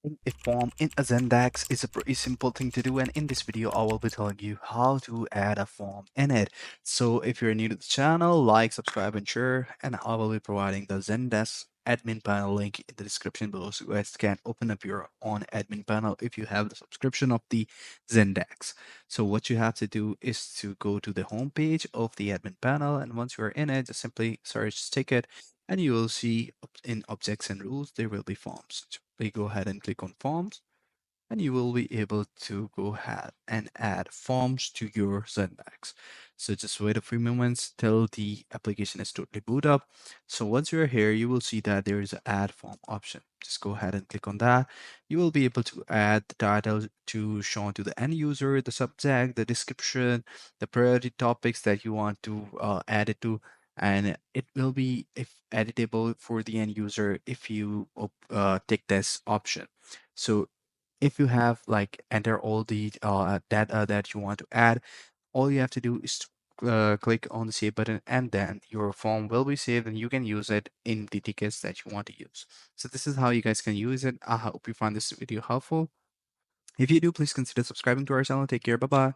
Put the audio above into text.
A form in a Zendesk is a pretty simple thing to do, and in this video I will be telling you how to add a form in it. So if you're new to the channel, like, subscribe, and share, and I will be providing the Zendesk admin panel link in the description below, so you guys can open up your own admin panel if you have the subscription of the Zendesk. So what you have to do is to go to the home page of the admin panel, and once you're in it, just simply search ticket, and you will see in objects and rules there will be forms. Simply go ahead and click on forms, and you will be able to go ahead and add forms to your Zendesk. So just wait a few moments till the application is totally boot up. So once you're here, you will see that there is an add form option. Just go ahead and click on that. You will be able to add the title to shown to the end user, the subject, the description, the priority topics that you want to add it to, and it will be if editable for the end user if you take this option. So if you have like enter all the data that you want to add, all you have to do is to, click on the save button, and then your form will be saved and you can use it in the tickets that you want to use. So this is how you guys can use it. I hope you find this video helpful. If you do, please consider subscribing to our channel. Take care. Bye bye.